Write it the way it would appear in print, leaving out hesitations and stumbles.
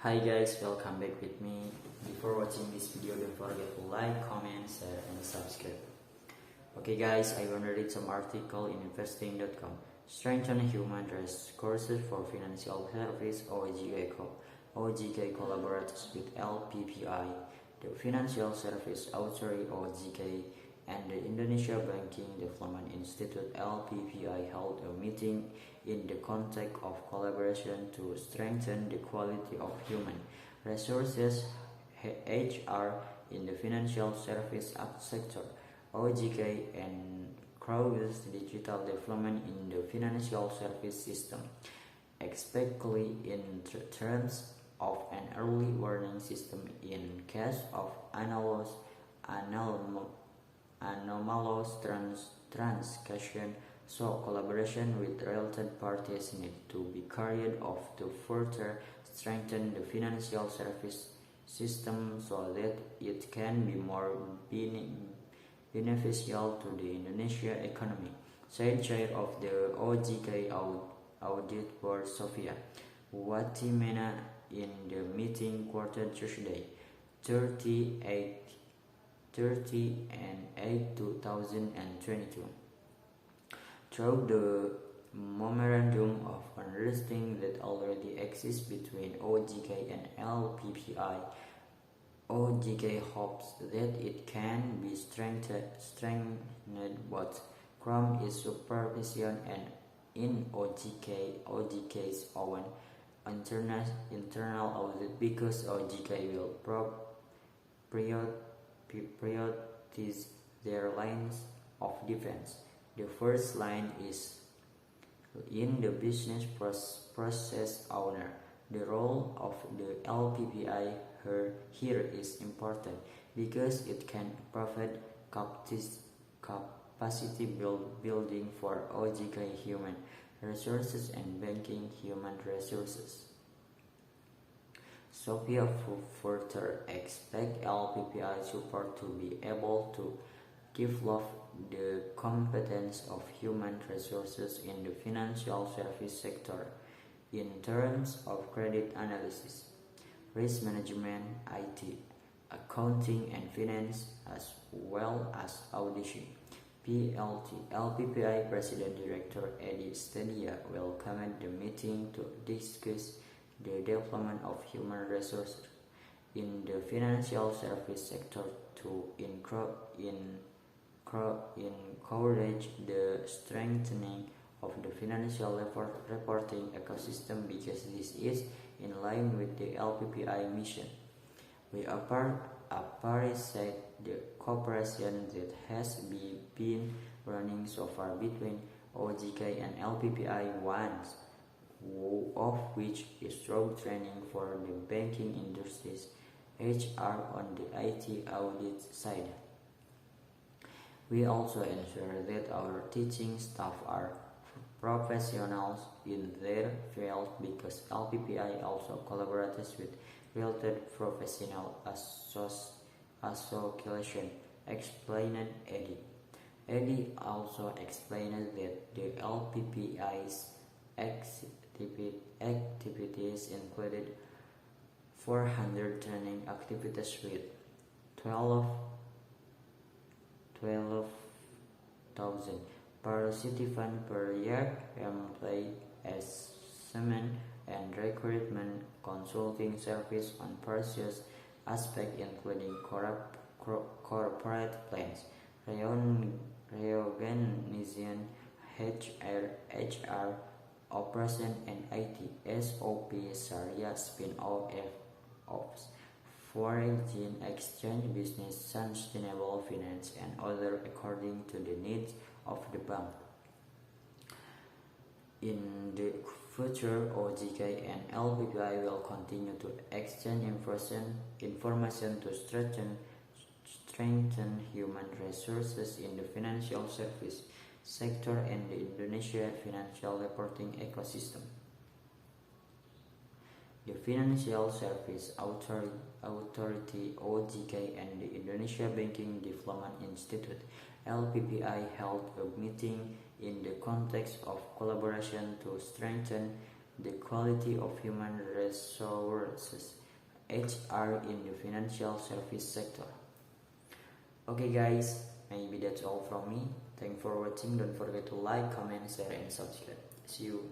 Hi guys, welcome back with me. Before watching this video, don't forget to like, comment, share, and subscribe. Okay guys, I want to read some article in investing.com. Strengthen human resources for financial service OGK. OGK collaborates with LPPI, the Financial Service Authority OGK, and the Indonesia Banking Development Institute LPPI held a meeting in the context of collaboration to strengthen the quality of human resources HR in the financial service sector. OGK encourages digital development in the financial service system, especially in terms of an early warning system in case of anomalous transaction, so collaboration with related parties need to be carried out to further strengthen the financial service system so that it can be more beneficial to the Indonesian economy, said Chair of the OGK Audit Board Sofia Watimena in the meeting quarter Tuesday, 30/8/2022. Through the memorandum of understanding that already exists between OGK and LPPI, OGK hopes that it can be strengthened both from its supervision and in OGK's own internal audit, because OGK will prioritize their lines of defense. The first line is in the business process owner. The role of the LPPI here is important because it can provide capacity building for OGK human resources and banking human resources. Sophia further expects LPPI support to be able to develop the competence of human resources in the financial service sector in terms of credit analysis, risk management, IT, accounting and finance, as well as auditing. LPPI President Director Eddie Stadia welcomed the meeting to discuss the development of human resources in the financial service sector to encourage the strengthening of the financial reporting ecosystem, because this is in line with the LPPI mission. We appreciate the cooperation that has been running so far between OGK and LPPI, one of which is through training for the banking industry's HR on the IT audit side. We also ensure that our teaching staff are professionals in their field, because LPPI also collaborates with related professional association, explained Eddie. Eddie also explained that the LPPI's activities included 400 training activities with 12,000 participants per year, employee assessment and recruitment consulting service on various aspects including corporate plans, reorganization, HR, operation and IT, SOP, Sharia spin-offs, foreign exchange business, sustainable finance, and other according to the needs of the bank. In the future, OGK and LPPI will continue to exchange information to strengthen human resources in the financial service sector and the Indonesia financial reporting ecosystem. The Financial Service Authority OGK and the Indonesia Banking Development Institute LPPI held a meeting in the context of collaboration to strengthen the quality of human resources (HR) in the financial service sector. Okay guys, maybe that's all from me. Thanks for watching. Don't forget to like, comment, share, and subscribe. See you.